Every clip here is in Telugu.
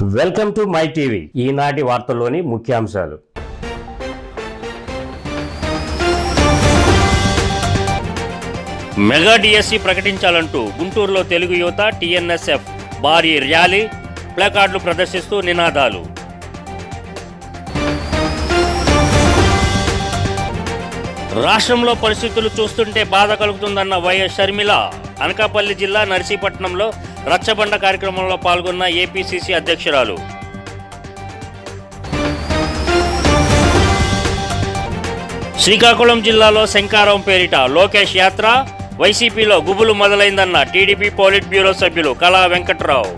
Welcome to my TV. ఈనాటి వార్తల్లోని ముఖ్యాంశాలు. మెగా డిఎస్సి ప్రకటించాలంటూ గుంటూరులో తెలుగు యువత టీఎన్ఎస్ఎఫ్ భారీ ర్యాలీ, ప్లకార్డులు ప్రదర్శిస్తూ నినాదాలు. రాష్ట్రంలో పరిస్థితులు చూస్తుంటే బాధ కలుగుతుందన్న వైఎస్ షర్మిల. అనకాపల్లి జిల్లా నర్సీపట్నంలో రచ్చబండ కార్యక్రమంలో పాల్గొన్న ఏపీసీసీ అధ్యక్షురాలు. శ్రీకాకుళం జిల్లాలో శంకారం పేరిట లోకేష్ యాత్ర, వైసీపీలో గుబులు మొదలైందన్న టీడీపీ పోలిట్ బ్యూరో సభ్యులు కళా వెంకట్రావు.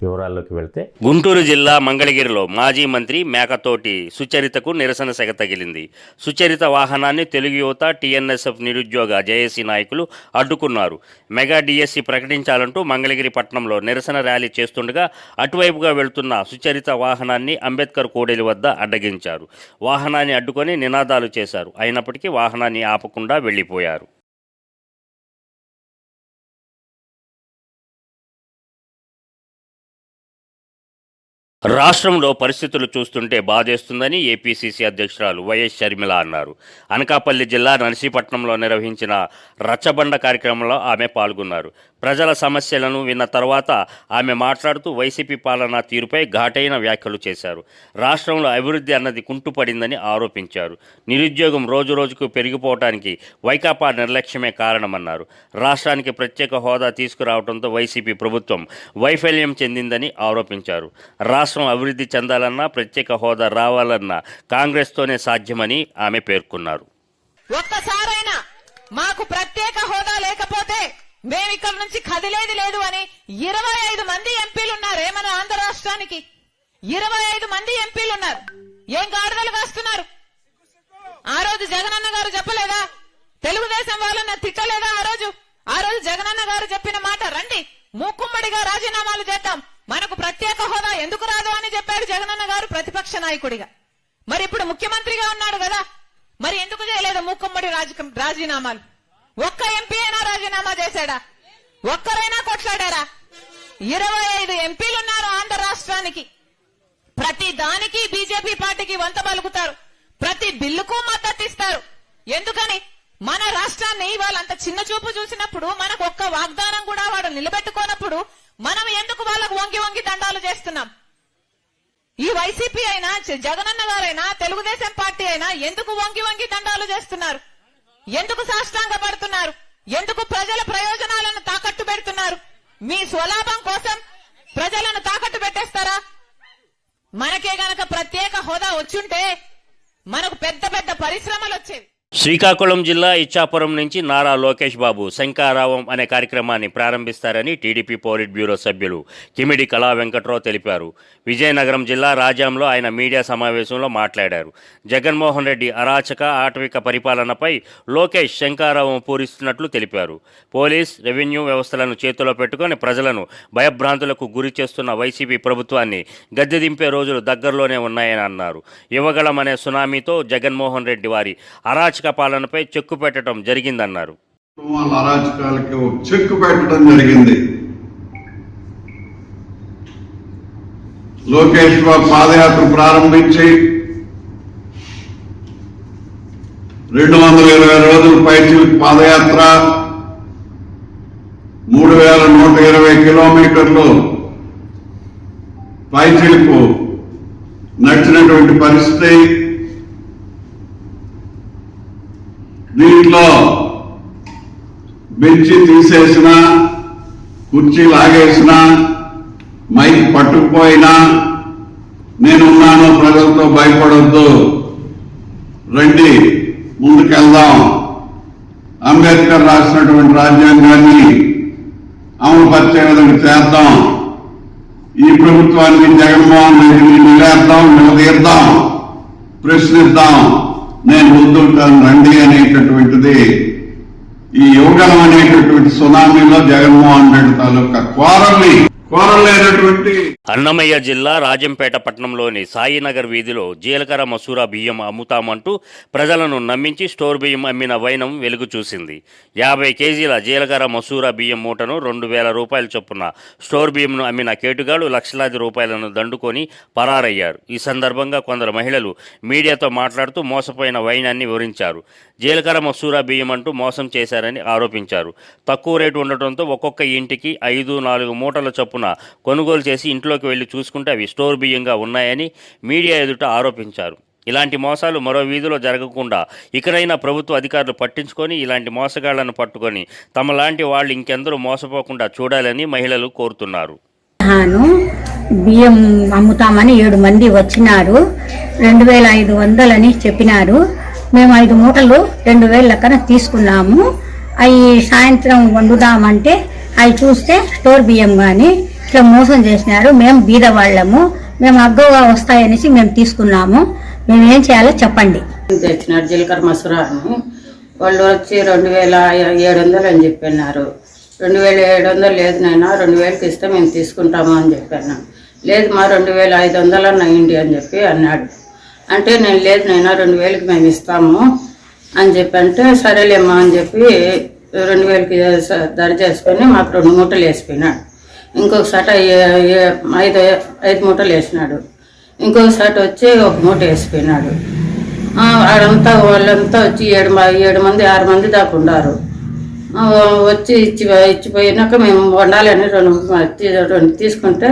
వివరాల్లోకి వెళ్తే, గుంటూరు జిల్లా మంగళగిరిలో మాజీ మంత్రి మేకతోటి సుచరితకు నిరసన సెగ తగిలింది. సుచరిత వాహనాన్ని తెలుగు యువత టీఎన్ఎస్ఎఫ్ నిరుద్యోగ జేఏసీ నాయకులు అడ్డుకున్నారు. మెగా డిఎస్సి ప్రకటించాలంటూ మంగళగిరి పట్టణంలో నిరసన ర్యాలీ చేస్తుండగా అటువైపుగా వెళ్తున్న సుచరిత వాహనాన్ని అంబేద్కర్ కూడలి వద్ద అడ్డగించారు. వాహనాన్ని అడ్డుకొని నినాదాలు చేశారు. అయినప్పటికీ వాహనాన్ని ఆపకుండా వెళ్లిపోయారు. రాష్ట్రంలో పరిస్థితులు చూస్తుంటే బాధేస్తుందని ఏపీసీసీ అధ్యక్షురాలు వైఎస్ షర్మిల అన్నారు. అనకాపల్లి జిల్లా నర్సీపట్నంలో నిర్వహించిన రచ్చబండ కార్యక్రమంలో ఆమె పాల్గొన్నారు. ప్రజల సమస్యలను విన్న తర్వాత ఆమె మాట్లాడుతూ వైసీపీ పాలనా తీరుపై ఘాటైన వ్యాఖ్యలు చేశారు. రాష్ట్రంలో అభివృద్ధి అన్నది కుంటుపడిందని ఆరోపించారు. నిరుద్యోగం రోజురోజుకు పెరిగిపోవడానికి వైకాపా నిర్లక్ష్యమే కారణమన్నారు. రాష్ట్రానికి ప్రత్యేక హోదా తీసుకురావడంతో వైసీపీ ప్రభుత్వం వైఫల్యం చెందిందని ఆరోపించారు. రాష్ట్రం అభివృద్ధి చెందాలన్నా ప్రత్యేక హోదా రావాలన్నా కాంగ్రెస్తోనే సాధ్యమని ఆమె పేర్కొన్నారు. ఒక్కసారైనా మాకు ప్రత్యేక హోదా లేకపోతే మేము ఇక్కడ నుంచి కదిలేది లేదు అని 25 మంది ఎంపీలు ఉన్నారు. మన ఆంధ్ర రాష్ట్రానికి 25 మంది ఎంపీలు ఉన్నారు. ఏం గాడిదలు కాస్తున్నారు? ఆ రోజు జగనన్న గారు చెప్పలేదా? తెలుగుదేశం వాళ్ళన్న తిట్టలేదా? ఆ రోజు జగనన్న గారు చెప్పిన మాట, రండి మూకుమ్మడిగా రాజీనామాలు చేద్దాం, మనకు ప్రత్యేక హోదా ఎందుకు రాదు అని చెప్పాడు జగనన్న గారు ప్రతిపక్ష నాయకుడిగా. మరి ఇప్పుడు ముఖ్యమంత్రిగా ఉన్నాడు కదా, మరి ఎందుకు చేయలేదు మూకుమ్మడి రాజీనామాలు? ఒక్క ఎంపీ అయినా రాజీనామా చేశాడా? ఒక్కరైనా కొట్లాడారా? 25 ఎంపీలు ఉన్నారు ఆంధ్ర రాష్ట్రానికి. ప్రతి దానికి బీజేపీ పార్టీకి వంత పలుకుతారు, ప్రతి బిల్లుకు మద్దతు ఇస్తారు. ఎందుకని? మన రాష్ట్రాన్ని వాళ్ళంత చిన్న చూపు చూసినప్పుడు, మనకు ఒక్క వాగ్దానం కూడా వాడు నిలబెట్టుకోనప్పుడు మనం ఎందుకు వాళ్ళకు వంగి వంగి దండాలు చేస్తున్నాం? ఈ వైసీపీ అయినా జగనన్న గారైనా తెలుగుదేశం పార్టీ అయినా ఎందుకు వంగి వంగి దండాలు చేస్తున్నారు? ఎందుకు సాష్టాంగ పడుతున్నారు? ఎందుకు ప్రజల ప్రయోజనాలను తాకట్టు పెడుతున్నారు? మీ స్వలాభం కోసం ప్రజలను తాకట్టు పెట్టేస్తారా? మనకే గనక ప్రత్యేక హోదా వచ్చుంటే మనకు పెద్ద పెద్ద పరిశ్రమలు వచ్చేవి. శ్రీకాకుళం జిల్లా ఇచ్చాపురం నుంచి నారా లోకేష్ బాబు శంకారావం అనే కార్యక్రమాన్ని ప్రారంభిస్తారని టీడీపీ పోలిట్ బ్యూరో సభ్యులు కిమిడి కళా వెంకట్రావు తెలిపారు. విజయనగరం జిల్లా రాజాంలో ఆయన మీడియా సమావేశంలో మాట్లాడారు. జగన్మోహన్ రెడ్డి అరాచక ఆటవిక పరిపాలనపై లోకేష్ శంకారావం పూరిస్తున్నట్లు తెలిపారు. పోలీస్, రెవెన్యూ వ్యవస్థలను చేతిలో పెట్టుకుని ప్రజలను భయభ్రాంతులకు గురి చేస్తున్న వైసీపీ ప్రభుత్వాన్ని గద్దెదింపే రోజులు దగ్గరలోనే ఉన్నాయని అన్నారు. యువగళం అనే సునామీతో జగన్మోహన్ రెడ్డి వారి అరాచక పాలనపై చెక్కు పెట్టడం జరిగిందన్నారు. అరాచకాలకి ఒక చెక్కు పెట్టడం జరిగింది. లోకేష్ బాబు పాదయాత్ర ప్రారంభించి 220 రోజుల పైచిలకు పాదయాత్ర, 3120 కిలోమీటర్లు పైచిలకు నడిచినటువంటి పరిస్థితి. దీంట్లో బెంచి తీసేసిన, కుర్చీ లాగేసిన, మైక్ పట్టుకుపోయినా నేనున్నాను, ప్రజలతో భయపడొద్దు, రండి ముందుకెళ్దాం, అంబేద్కర్ రాసినటువంటి రాజ్యాంగాన్ని అమలు పరిచే విధంగా చేద్దాం, ఈ ప్రభుత్వాన్ని జగన్మోహన్ రెడ్డిని నిలదీద్దాం, ప్రశ్నిద్దాం, నేను ముందుంటాను రండి అనేటటువంటిది ఈ యువగలం అనేటటువంటి సునామీలో జగన్మోహన్ రెడ్డి తాలూకా కోరల్ని కోరలేనటువంటి అన్నమయ్య జిల్లా రాజంపేట పట్టణంలోని సాయినగర్ వీధిలో జీలకర్ర మసూరా బియ్యం అమ్ముతామంటూ ప్రజలను నమ్మించి స్టోర్ బియ్యం అమ్మిన వైనం వెలుగు చూసింది. 50 కేజీల జీలకర్ర మసూరా బియ్యం మూటను 2,000 రూపాయల చొప్పున స్టోర్ బియ్యంను అమ్మిన కేటుగాడు లక్షలాది రూపాయలను దండుకొని పరారయ్యారు. ఈ సందర్భంగా కొందరు మహిళలు మీడియాతో మాట్లాడుతూ మోసపోయిన వైనాన్ని వివరించారు. జీలకర్ర మసూరా బియ్యం అంటూ మోసం చేశారని ఆరోపించారు. తక్కువ రేటు ఉండటంతో ఒక్కొక్క ఇంటికి 5-4 మూటల చొప్పున కొనుగోలు చేసి ఇంట్లోకి వెళ్లి చూసుకుంటే అవి స్టోర్ బియ్యంగా ఉన్నాయని మీడియా ఎదుట ఆరోపించారు. ఇలాంటి మోసాలు మరో వీధిలో జరగకుండా ఇకనైనా ప్రభుత్వ అధికారులు పట్టించుకొని ఇలాంటి మోసగాళ్లను పట్టుకొని తమలాంటి వాళ్ళు ఇంకెందరూ మోసపోకుండా చూడాలని మహిళలు కోరుతున్నారు. బియ్యం అమ్ముతామని 7 మంది వచ్చినారు. 2,500 అని చెప్పినారు. మేము 5 మూటలు 2,000 లెక్కన తీసుకున్నాము. అవి సాయంత్రం వండుదామంటే అవి చూస్తే స్టోర్ బియ్యం కానీ ఇట్లా మోసం చేసినారు. మేము బీద వాళ్ళము, మేము అగ్గోగా వస్తాయనేసి మేము తీసుకున్నాము. మేము ఏం చేయాలో చెప్పండి. తెచ్చినారు జీలకర్ర మసూరా అని. వాళ్ళు వచ్చి 2,700 అని చెప్పినారు. 2,700 లేదు నైనా, 2,000కి ఇస్తే మేము తీసుకుంటాము అని చెప్పాను. లేదు మా 2,500 అయ్యింది అని చెప్పి అన్నాడు. అంటే నేను లేదు నైనా 2,000కి మేము ఇస్తాము అని చెప్పి అంటే సరేలేమ్మా అని చెప్పి 2,000కి దరి చేసుకొని మాకు 2 మూటలు వేసిపోయినాడు. ఇంకొకసారి 5 మూటలు వేసినాడు. ఇంకొకసారి వచ్చి 1 మూట వేసిపోయినాడు. వాళ్ళంతా వచ్చి 7 మంది 6 మంది దాకా ఉన్నారు. వచ్చి ఇచ్చిపోయినాక మేము వండాలని 2 తీసుకుంటే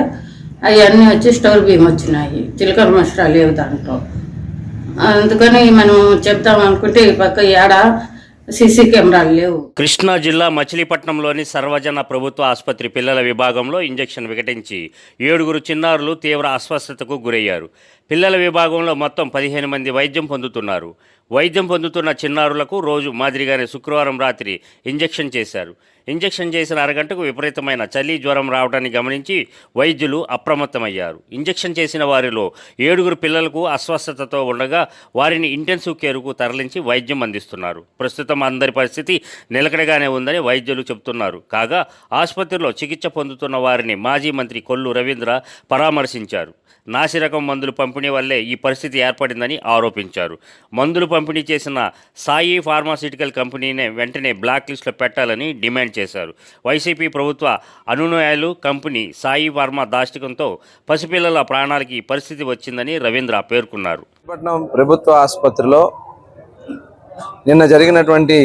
అవన్నీ వచ్చి స్టోర్ బియ్యం వచ్చినాయి. జీలకర్ర మసూరా లేవు దాంట్లో. అందుకని మనం చెప్తాం అనుకుంటే ఈ పక్క ఏడా సీసీ కెమెరాలు లేవు. కృష్ణా జిల్లా మచిలీపట్నంలోని సర్వజన ప్రభుత్వ ఆసుపత్రి పిల్లల విభాగంలో ఇంజెక్షన్ వికటించి 7 చిన్నారులు తీవ్ర అస్వస్థతకు గురయ్యారు. పిల్లల విభాగంలో మొత్తం 15 మంది వైద్యం పొందుతున్నారు. వైద్యం పొందుతున్న చిన్నారులకు రోజు మాదిరిగానే శుక్రవారం రాత్రి ఇంజెక్షన్ చేశారు. ఇంజెక్షన్ చేసిన అరగంటకు విపరీతమైన చలి జ్వరం రావడాన్ని గమనించి వైద్యులు అప్రమత్తమయ్యారు. ఇంజెక్షన్ చేసిన వారిలో 7 పిల్లలకు అస్వస్థతతో ఉండగా వారిని ఇంటెన్సివ్ కేర్కు తరలించి వైద్యం అందిస్తున్నారు. ప్రస్తుతం అందరి పరిస్థితి నిలకడగానే ఉందని వైద్యులు చెబుతున్నారు. కాగా ఆసుపత్రిలో చికిత్స పొందుతున్న వారిని మాజీ మంత్రి కొల్లు రవీంద్ర పరామర్శించారు. నాసిరకం మందులు పంపిణీ వల్లే ఈ పరిస్థితి ఏర్పడిందని ఆరోపించారు. మందులు పంపిణీ చేసిన సాయి ఫార్మాస్యూటికల్ కంపెనీనే వెంటనే బ్లాక్ లిస్టులో పెట్టాలని డిమాండ్ చేశారు. వైసీపీ ప్రభుత్వ అనుయాయులు కంపెనీ సాయి ఫార్మా దాష్టికంతో పసిపిల్లల ప్రాణాలకి ఈ పరిస్థితి వచ్చిందని రవీంద్ర పేర్కొన్నారు. పట్నం ప్రభుత్వ ఆసుపత్రిలో నిన్న జరిగినటువంటి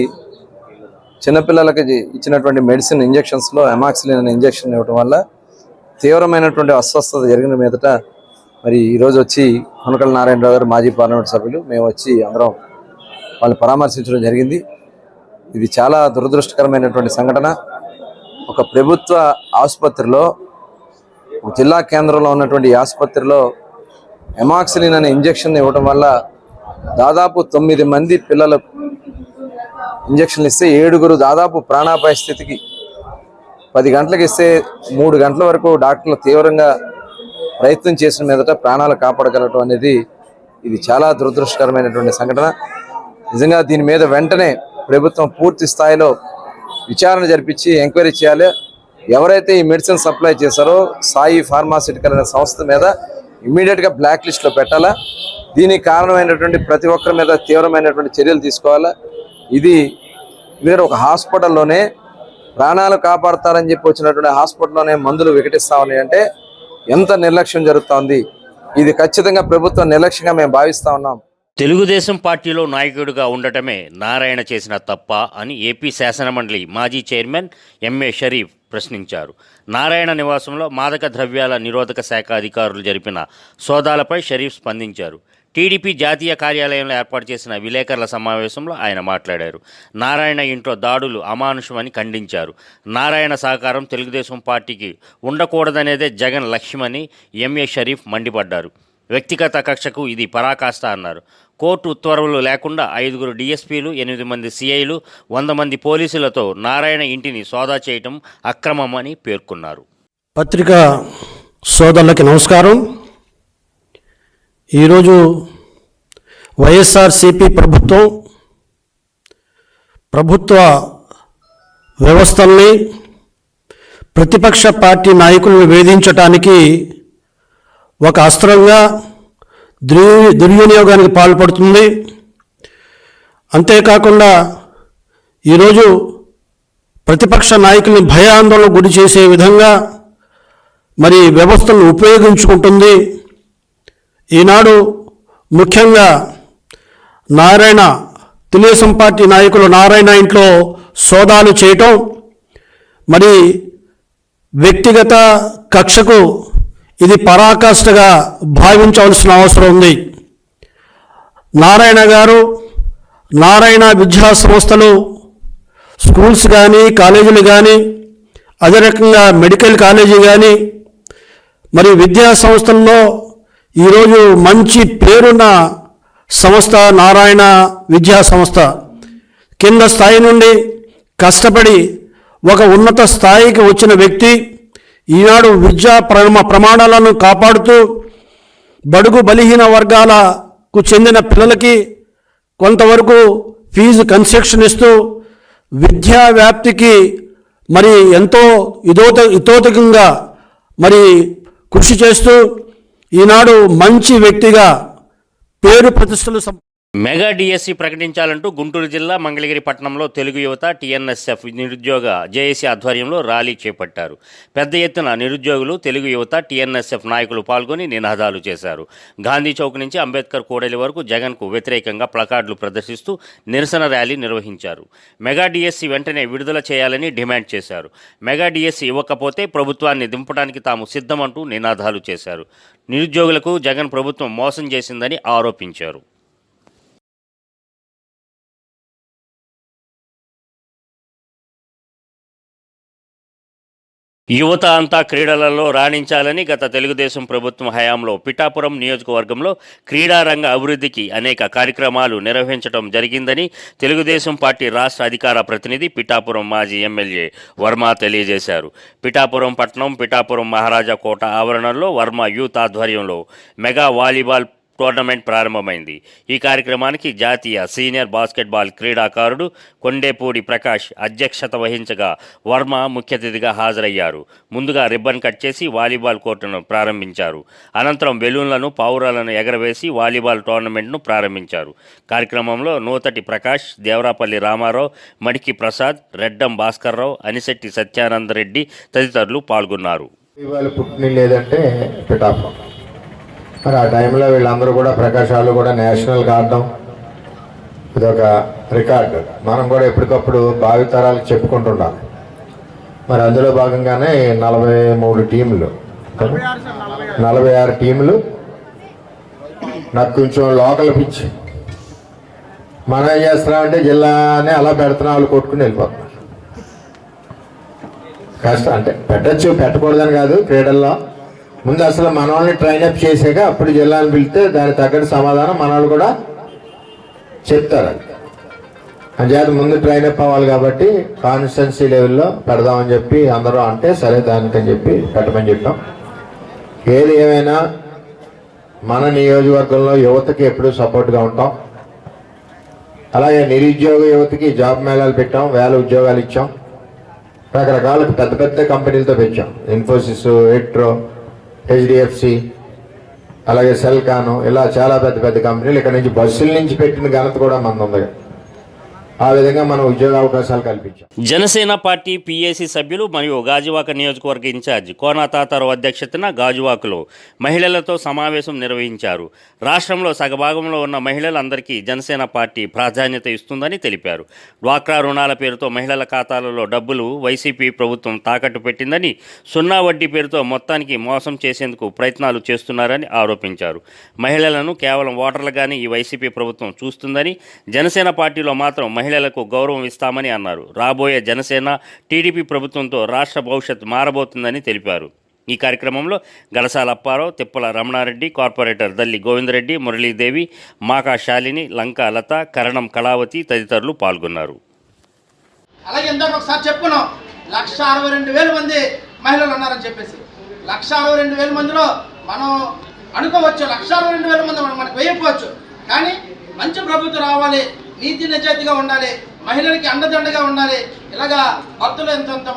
చిన్నపిల్లలకి ఇచ్చినటువంటి మెడిసిన్ ఇంజెక్షన్స్లో అమాక్సిలిన్ అనే ఇంజెక్షన్ ఇవ్వడం వల్ల తీవ్రమైనటువంటి అస్వస్థత జరిగిన మీదట మరి ఈరోజు వచ్చి కొనకళ్ళ నారాయణరావు గారు మాజీ పార్లమెంట్ సభ్యులు మేము వచ్చి అందరం వాళ్ళు పరామర్శించడం జరిగింది. ఇది చాలా దురదృష్టకరమైనటువంటి సంఘటన. ఒక ప్రభుత్వ ఆసుపత్రిలో, జిల్లా కేంద్రంలో ఉన్నటువంటి ఈ ఆసుపత్రిలో అమాక్సిలిన్ అనే ఇంజెక్షన్ ఇవ్వడం వల్ల దాదాపు 9 మంది పిల్లలు ఇంజక్షన్లు ఇస్తే 7 దాదాపు ప్రాణాపాయ స్థితికి 10 గంటలకు ఇస్తే 3 గంటల వరకు డాక్టర్లు తీవ్రంగా ప్రయత్నం చేసిన మీదట ప్రాణాలు కాపాడగలటం అనేది ఇది చాలా దురదృష్టకరమైనటువంటి సంఘటన. నిజంగా దీని మీద వెంటనే ప్రభుత్వం పూర్తి స్థాయిలో విచారణ జరిపించి ఎంక్వైరీ చేయాలి. ఎవరైతే ఈ మెడిసిన్ సప్లై చేశారో సాయి ఫార్మాస్యూటికల్ అనే సంస్థ మీద ఇమ్మీడియట్గా బ్లాక్ లిస్ట్లో పెట్టాలా. దీనికి కారణమైనటువంటి ప్రతి ఒక్కరి మీద తీవ్రమైనటువంటి చర్యలు తీసుకోవాలా. ఇది ఒక హాస్పిటల్లోనే ప్రాణాలు కాపాడతారని చెప్పి వచ్చినటువంటి హాస్పిటల్లోనే మందులు వికటిస్తా ఉన్నాయి అంటే ఎంత నిర్లక్ష్యం జరుగుతోంది. ఇది ఖచ్చితంగా ప్రభుత్వం నిర్లక్ష్యంగా మేము భావిస్తా ఉన్నాం. తెలుగుదేశం పార్టీలో నాయకుడిగా ఉండటమే నారాయణ చేసిన తప్ప అని ఏపీ శాసనమండలి మాజీ చైర్మన్ ఎంఏ షరీఫ్ ప్రశ్నించారు. నారాయణ నివాసంలో మాదక ద్రవ్యాల నిరోధక శాఖ అధికారులు జరిపిన సోదాలపై షరీఫ్ స్పందించారు. టీడీపీ జాతీయ కార్యాలయంలో ఏర్పాటు చేసిన విలేకరుల సమావేశంలో ఆయన మాట్లాడారు. నారాయణ ఇంట్లో దాడులు అమానుషమని ఖండించారు. నారాయణ సహకారం తెలుగుదేశం పార్టీకి ఉండకూడదనేదే జగన్ లక్ష్యమని ఎంఏ షరీఫ్ మండిపడ్డారు. వ్యక్తిగత కక్షకు ఇది పరాకాష్ట అన్నారు. కోర్టు ఉత్తర్వులు లేకుండా 5 డీఎస్పీలు, 8 మంది సిఐలు, 100 మంది పోలీసులతో నారాయణ ఇంటిని సోదా చేయటం అక్రమమని పేర్కొన్నారు. పత్రికా సోదరులకి నమస్కారం. ఈరోజు వైఎస్ఆర్సీపీ ప్రభుత్వ వ్యవస్థల్ని, ప్రతిపక్ష పార్టీ నాయకులను వేధించటానికి ఒక అస్త్రంగా దుర్వినియోగానికి పాల్పడుతుంది. అంతేకాకుండా ఈరోజు ప్రతిపక్ష నాయకుల్ని భయాందోళన గురి చేసే విధంగా మరి వ్యవస్థలను ఉపయోగించుకుంటుంది. ఈనాడు ముఖ్యంగా తెలుగుదేశం పార్టీ నాయకులు నారాయణ ఇంట్లో సోదాలు చేయటం, మరి వ్యక్తిగత కక్షకు ఇది పరాకాష్ఠగా భావించవలసిన అవసరం ఉంది. నారాయణ గారు నారాయణ విద్యా సంస్థలు, స్కూల్స్ కానీ కాలేజీలు కానీ, అదే రకంగా మెడికల్ కాలేజీ కానీ, మరి విద్యా సంస్థల్లో ఈరోజు మంచి పేరున్న సంస్థ నారాయణ విద్యా సంస్థ. కింద స్థాయి నుండి కష్టపడి ఒక ఉన్నత స్థాయికి వచ్చిన వ్యక్తి ఈనాడు విద్యా ప్రమాణాలను కాపాడుతూ బడుగు బలహీన వర్గాలకు చెందిన పిల్లలకి కొంతవరకు ఫీజు కన్సెషన్ ఇస్తూ విద్యా వ్యాప్తికి మరి ఎంతో ఇతోతకంగా మరి కృషి చేస్తూ ఈనాడు మంచి వ్యక్తిగా పేరు ప్రతిష్టలు మెగా డిఎస్సి ప్రకటించాలంటూ గుంటూరు జిల్లా మంగళగిరి పట్టణంలో తెలుగు యువత టీఎన్ఎస్ఎఫ్ నిరుద్యోగ జేఏసీ ఆధ్వర్యంలో ర్యాలీ చేపట్టారు. పెద్ద ఎత్తున నిరుద్యోగులు, తెలుగు యువత, టీఎన్ఎస్ఎఫ్ నాయకులు పాల్గొని నినాదాలు చేశారు. గాంధీ చౌక్ నుంచి అంబేద్కర్ కూడలి వరకు జగన్కు వ్యతిరేకంగా ప్లకార్డులు ప్రదర్శిస్తూ నిరసన ర్యాలీ నిర్వహించారు. మెగా డిఎస్సి వెంటనే విడుదల చేయాలని డిమాండ్ చేశారు. మెగా డిఎస్సి ఇవ్వకపోతే ప్రభుత్వాన్ని దింపడానికి తాము సిద్ధమంటూ నినాదాలు చేశారు. నిరుద్యోగులకు జగన్ ప్రభుత్వం మోసం చేసిందని ఆరోపించారు. యువత అంతా క్రీడలలో రాణించాలని గత తెలుగుదేశం ప్రభుత్వం హయాంలో పిఠాపురం నియోజకవర్గంలో క్రీడారంగ అభివృద్ధికి అనేక కార్యక్రమాలు నిర్వహించడం జరిగిందని తెలుగుదేశం పార్టీ రాష్ట్ర అధికార ప్రతినిధి పిఠాపురం మాజీ ఎమ్మెల్యే వర్మ తెలియజేశారు. పిఠాపురం పట్టణం పిఠాపురం మహారాజా కోట ఆవరణలో వర్మ యూత్ ఆధ్వర్యంలో మెగా వాలీబాల్ టోర్నమెంట్ ప్రారంభమైంది. ఈ కార్యక్రమానికి జాతీయ సీనియర్ బాస్కెట్బాల్ క్రీడాకారుడు కొండేపూడి ప్రకాష్ అధ్యక్షత వహించగా వర్మ ముఖ్య అతిథిగా హాజరయ్యారు. ముందుగా రిబ్బన్ కట్ చేసి వాలీబాల్ కోర్టును ప్రారంభించారు. అనంతరం బెలూన్లను, పావురాలను ఎగరవేసి వాలీబాల్ టోర్నమెంట్ను ప్రారంభించారు. కార్యక్రమంలో నూతటి ప్రకాష్, దేవరాపల్లి రామారావు, మడికి ప్రసాద్, రెడ్డం భాస్కర్రావు, అనిశెట్టి సత్యానందరెడ్డి తదితరులు పాల్గొన్నారు. మరి ఆ టైంలో వీళ్ళందరూ కూడా ప్రకాశాలు కూడా నేషనల్గా ఆడడం ఇదొక రికార్డు. మనం కూడా ఎప్పటికప్పుడు భావితరాలకు చెప్పుకుంటున్నాం. మరి అందులో భాగంగానే 43 టీములు, 46 టీములు. నాకు కొంచెం లోకల్ పిచ్చి. మనం ఏం చేస్తున్నామంటే జిల్లానే అలా పెడుతున్నాం, వాళ్ళు కొట్టుకుని వెళ్ళిపోతున్నాం. కష్టం అంటే పెట్టచ్చు, పెట్టకూడదని కాదు. క్రీడల్లో ముందు అసలు మన వాళ్ళని ట్రైనప్ చేసాక అప్పుడు జిల్లాని పిలిస్తే దానికి తగ్గట్టు సమాధానం మన వాళ్ళు కూడా చెప్తారు. అంచేత ముందు ట్రైనప్ అవ్వాలి కాబట్టి కాన్స్టిట్యున్సీ లెవెల్లో పెడదామని చెప్పి అందరూ అంటే సరే దానికని చెప్పి పెట్టమని చెప్పాం. ఏది ఏమైనా మన నియోజకవర్గంలో యువతకి ఎప్పుడూ సపోర్ట్గా ఉంటాం. అలాగే నిరుద్యోగ యువతకి జాబ్ మేళాలు పెట్టాం, 1000 ఉద్యోగాలు ఇచ్చాం. రకరకాల పెద్ద పెద్ద కంపెనీలతో పెంచాం. ఇన్ఫోసిస్, ఎట్రో, హెచ్డిఎఫ్సి, అలాగే సెల్కాను, ఇలా చాలా పెద్ద పెద్ద కంపెనీలు ఇక్కడ నుంచి బస్సుల నుంచి పెట్టిన ఘనత కూడా మనది ఉంది. ఆ విధంగా మనం ఉద్యోగ అవకాశాలు కల్పించాం. జనసేన పార్టీ పీఏసీ సభ్యులు మరియు గాజువాక నియోజకవర్గ ఇన్ఛార్జ్ కోనా తాతారావు అధ్యక్షతన గాజువాకలో మహిళలతో సమావేశం నిర్వహించారు. రాష్ట్రంలో సగభాగంలో ఉన్న మహిళలందరికీ జనసేన పార్టీ ప్రాధాన్యత ఇస్తుందని తెలిపారు. డ్వాక్రా రుణాల పేరుతో మహిళల ఖాతాలలో డబ్బులు వైసీపీ ప్రభుత్వం తాకట్టు పెట్టిందని, సున్నా వడ్డీ పేరుతో మొత్తానికి మోసం చేసేందుకు ప్రయత్నాలు చేస్తున్నారని ఆరోపించారు. మహిళలను కేవలం ఓటర్లుగానే ఈ వైసీపీ ప్రభుత్వం చూస్తుందని, జనసేన పార్టీలో మాత్రం మహిళలకు గౌరవం ఇస్తామని అన్నారు. రాబోయే జనసేన టీడీపీ ప్రభుత్వంతో రాష్ట్ర భవిష్యత్తు మారబోతుందని తెలిపారు. ఈ కార్యక్రమంలో గడసాల అప్పారావు, తిప్పల రమణారెడ్డి, కార్పొరేటర్ దల్లి గోవిందరెడ్డి, మురళీదేవి, మాకా శాలిని, లంకా లత, కరణం కళావతి తదితరులు పాల్గొన్నారు. అలాగే ఇందాక ఒకసారి చెప్పుకున్నాం, 1,62,000 మంది మహిళలు ఉన్నారని చెప్పేసి. 1,62,000 మందిలో మనం అనుకోవచ్చు, 1,62,000 మంది మనకు వేయకపోవచ్చు. కానీ మంచి ప్రభుత్వం రావాలి, నీతి నిజాయితీగా ఉండాలి, మహిళలకి అండదండగా ఉండాలి. ఇలాగా భక్తులు ఎంత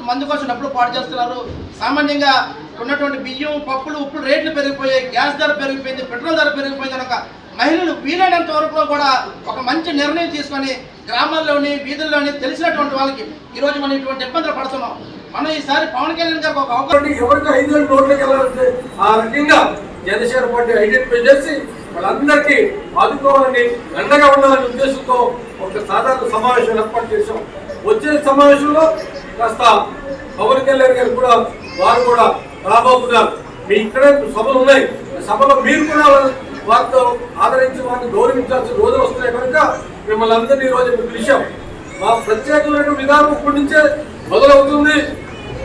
మందు కోసం డబ్బులు పాటు చేస్తున్నారు. సామాన్యంగా ఉన్నటువంటి బియ్యం, పప్పులు, ఉప్పులు రేట్లు పెరిగిపోయాయి, గ్యాస్ ధర పెరిగిపోయింది, పెట్రోల్ ధర పెరిగిపోయింది కనుక మహిళలు వీలైనంత వరకు కూడా ఒక మంచి నిర్ణయం తీసుకొని గ్రామాల్లోని వీధుల్లోని తెలిసినటువంటి వాళ్ళకి ఈరోజు మనం ఇటువంటి ఇబ్బందులు పడుతున్నాం. మనం ఈసారి పవన్ కళ్యాణ్ గారికి ఒక అవకాశం ఎవరికి 5,000 నోట్లకి వెళ్ళాలంటే ఆ రకంగా జనసేన పార్టీ ఐడెంటిఫై చేసి వాళ్ళందరికీ ఆదుకోవాలని, అండగా ఉండాలనే ఉద్దేశంతో ఒక సాధారణ సమావేశం ఏర్పాటు చేశాం. వచ్చే సమావేశంలో కాస్త పవన్ కళ్యాణ్ గారు కూడా వారు కూడా రాబోతున్నారు. మీ ఇక్కడే సభలు ఉన్నాయి, సభలో మీరు కూడా వారితో ఆదరించి వారిని గౌరవించాల్సిన రోజులు వస్తున్నాయి కనుక మిమ్మల్ని అందరినీ ఈ రోజు పిలిచాం. మా ప్రత్యేకమైన విధానం ఇప్పటి నుంచే మొదలవుతుంది.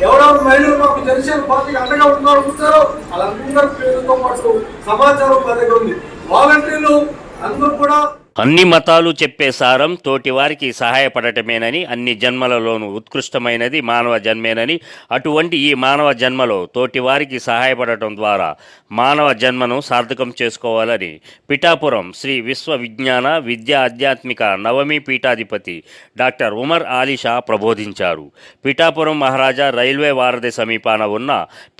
ఎవరెవరు మహిళలు మాకు జనసేన పార్టీకి అండగా ఉంటున్నారో వాళ్ళందరి పేరుతో పాటు సమాచారం మా దగ్గర ఉంది. వాలంటీర్లు అందరూ కూడా అన్ని మతాలు చెప్పే సారం తోటివారికి సహాయపడటమేనని, అన్ని జన్మలలోనూ ఉత్కృష్టమైనది మానవ జన్మేనని, అటువంటి ఈ మానవ జన్మలో తోటివారికి సహాయపడటం ద్వారా మానవ జన్మను సార్థకం చేసుకోవాలని పిఠాపురం శ్రీ విశ్వ విజ్ఞాన విద్యా ఆధ్యాత్మిక నవమి పీఠాధిపతి డాక్టర్ ఉమర్ ఆలీషా ప్రబోధించారు. పిఠాపురం మహారాజా రైల్వే వారధి సమీపాన ఉన్న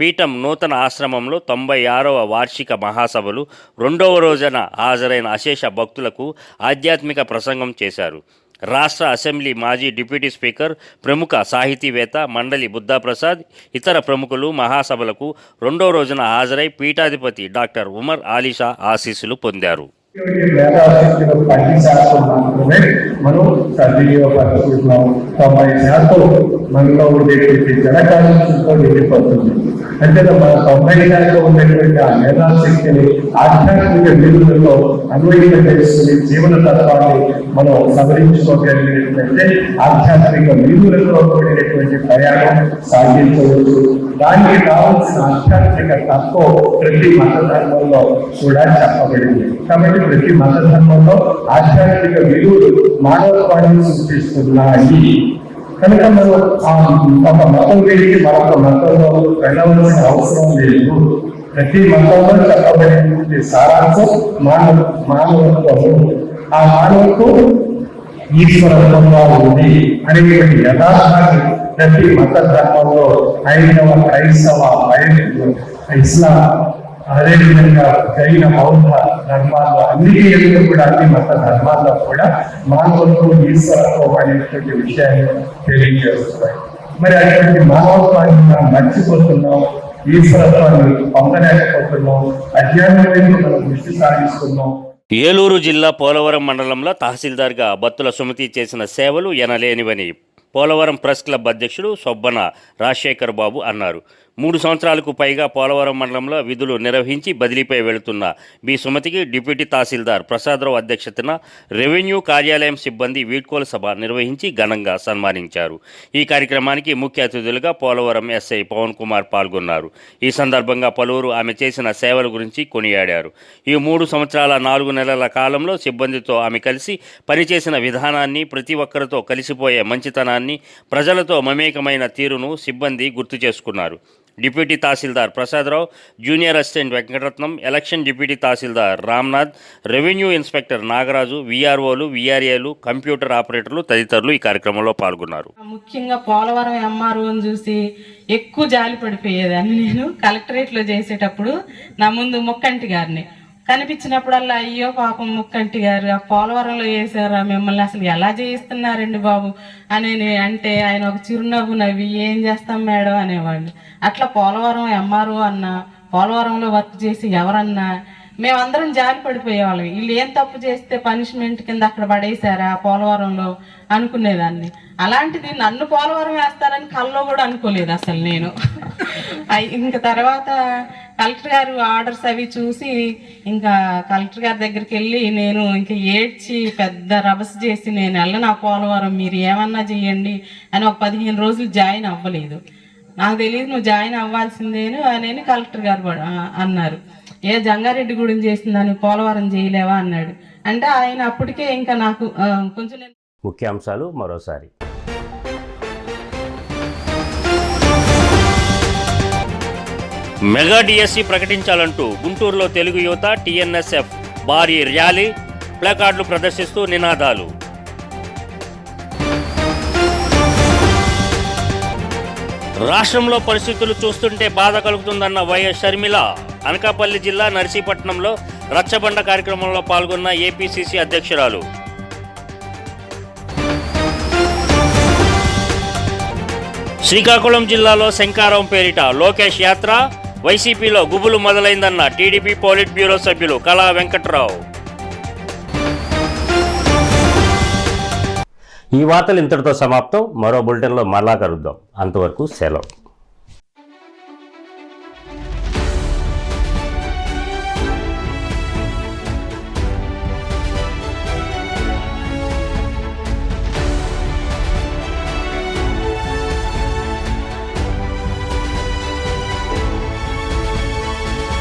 పీఠం నూతన ఆశ్రమంలో 96వ వార్షిక మహాసభలు 2వ రోజున హాజరైన అశేష భక్తులకు ఆధ్యాత్మిక ప్రసంగం చేశారు. రాష్ట్ర అసెంబ్లీ మాజీ డిప్యూటీ స్పీకర్, ప్రముఖ సాహితీవేత్త మండలి బుద్ధాప్రసాద్, ఇతర ప్రముఖులు మహాసభలకు 2వ రోజున హాజరై పీఠాధిపతి డాక్టర్ ఉమర్ ఆలీషా ఆశీస్సులు పొందారు. మాత్రమే మనం సద్వినియోగపరుచుకుంటున్నాం. 90% మనలో ఉండేటువంటి జనకాంక్షతో నిండిపోతుంది. అంటే మన 90% ఉండేటువంటి ఆ మేధాశక్తిని ఆధ్యాత్మిక విలువలలో అన్వయింపజేసుకుని జీవన తత్వాన్ని మనం సవరించుకోగలిగినట్లయితే ఆధ్యాత్మిక విలువలతో కూడినటువంటి ప్రయాణం సాగించవచ్చు. దానికి కావాల్సిన ఆధ్యాత్మిక తత్వం ప్రతి మత ధర్మంలో కూడా చెప్పబడింది. కాబట్టి ప్రతి మత ధర్మంలో ఆధ్యాత్మిక విలువలు మానవత్వాన్ని సృష్టిస్తున్నాయి. కనుక మనం ఒక మతం వీడికి మరొక మతంలో వెళ్ళవలసిన అవసరం లేదు. ప్రతి మతంలో చెప్పబడినటువంటి సారాంశం మానవత్వము. ఆ మానవత్వం ఈశ్వరత్వంగా ఉంది అనేటువంటి యథార్థాన్ని ప్రతి మత ధర్మంలో హైందవ, క్రైస్తవ, ఇస్లాం, అదేవిధంగా జైన, బౌద్ధ ధర్మాల్లో అన్నిటి కూడా అన్ని మత ధర్మాల్లో కూడా మానవత్వం, ఈశ్వరత్వం అనేటువంటి విషయాన్ని తెలియజేస్తున్నాయి. మరి అటువంటి మానవత్వాన్ని మనం మర్చిపోతున్నాం, ఈశ్వరత్వాన్ని పొందలేకపోతున్నాం, అజ్ఞానం మనం దృష్టి సాగిస్తున్నాం. ఏలూరు జిల్లా పోలవరం మండలంలో తహసీల్దార్గా బత్తుల సుమతి చేసిన సేవలు ఎనలేనివని పోలవరం ప్రెస్ క్లబ్ అధ్యక్షుడు సొబ్బన రాజశేఖర్ బాబు అన్నారు. 3 సంవత్సరాలకు పైగా పోలవరం మండలంలో విధులు నిర్వహించి బదిలీపై వెళుతున్న బి సుమతికి డిప్యూటీ తహసీల్దార్ ప్రసాదరావు అధ్యక్షతన రెవెన్యూ కార్యాలయం సిబ్బంది వీడ్కోలు సభ నిర్వహించి ఘనంగా సన్మానించారు. ఈ కార్యక్రమానికి ముఖ్య అతిథులుగా పోలవరం ఎస్ఐ పవన్ కుమార్ పాల్గొన్నారు. ఈ సందర్భంగా పలువురు ఆమె చేసిన సేవల గురించి కొనియాడారు. ఈ 3 సంవత్సరాల 4 నెలల కాలంలో సిబ్బందితో ఆమె కలిసి పనిచేసిన విధానాన్ని, ప్రతి ఒక్కరితో కలిసిపోయే మంచితనాన్ని, ప్రజలతో మమేకమైన తీరును సిబ్బంది గుర్తు చేసుకున్నారు. Deputy tahsildar Prasadarao, junior assistant Venkataratnam, election deputy tahsildar Ramnath, revenue inspector Nagaraju, వీఆర్ఓలు, వీఆర్ఏలు, కంప్యూటర్ ఆపరేటర్లు తదితరులు ఈ కార్యక్రమంలో పాల్గొన్నారు. ముఖ్యంగా పోలవరం ఎంఆర్ఓని చూసి ఎక్కువ జాలి పడిపోయేదాన్ని. నేను కలెక్టరేట్లో చేసేటప్పుడు నా ముందు ముక్కంటి గారిని కనిపించినప్పుడల్లా, అయ్యో పాపం ముక్కంటి గారు ఆ పోలవరంలో వేసారా మిమ్మల్ని, అసలు ఎలా చేయిస్తున్నారండి బాబు అని అంటే ఆయన ఒక చిరునవ్వు నవ్వి ఏం చేస్తాం మేడం అనేవాళ్ళు. అట్లా పోలవరం ఎంఆర్ఓ అన్నా, పోలవరంలో వర్క్ చేసి ఎవరన్నా మేమందరం జాలి పడిపోయేవాళ్ళం. వీళ్ళు ఏం తప్పు చేస్తే పనిష్మెంట్ కింద అక్కడ పడేశారా పోలవరంలో అనుకునేదాన్ని. అలాంటిది నన్ను పోలవరం వేస్తారని కల్లో కూడా అనుకోలేదు అసలు నేను. ఇంకా తర్వాత కలెక్టర్ గారు ఆర్డర్స్ అవి చూసి ఇంకా కలెక్టర్ గారి దగ్గరికి వెళ్ళి నేను ఇంకా ఏడ్చి పెద్ద రభస చేసి, నేను వెళ్ళను ఆ పోలవరం, మీరు ఏమన్నా చెయ్యండి అని ఒక 15 రోజులు జాయిన్ అవ్వలేదు. నాకు తెలియదు నువ్వు జాయిన్ అవ్వాల్సిందేను అని కలెక్టర్ గారు అన్నారు. ఏ జంగారెడ్డి గురించి చేసిందని పోలవరం చేయలేవా అన్నాడు. అంటే ఆయన అప్పటికే ఇంకా నాకు కొంచెం. ముఖ్యాంశాలు మరోసారి. మెగా డిఎస్సి ప్రకటించాలంటూ గుంటూరులో తెలుగు యువత, టీఎన్ఎస్ఎఫ్ భారీ ర్యాలీ, ప్లకార్డులు ప్రదర్శిస్తూ నినాదాలు. రాష్ట్రంలో పరిస్థితులు చూస్తుంటే బాధ కలుగుతుందన్న వైఎస్ షర్మిల అనకాపల్లి జిల్లా నర్సీపట్నంలో రచ్చబండ కార్యక్రమంలో పాల్గొన్న ఏపీసీసీ అధ్యక్షురాలు. శ్రీకాకుళం జిల్లాలో శంకారం పేరిట లోకేష్ యాత్ర, వైసీపీలో గుబులు మొదలైందన్న టీడీపీ పోలిట్ బ్యూరో సభ్యులు కళా వెంకట్రావు. ఈ వార్తలు ఇంతటితో సమాప్తం. మరో బులెటిన్లో మళ్ళా కలుద్దాం. అంతవరకు సెలవు.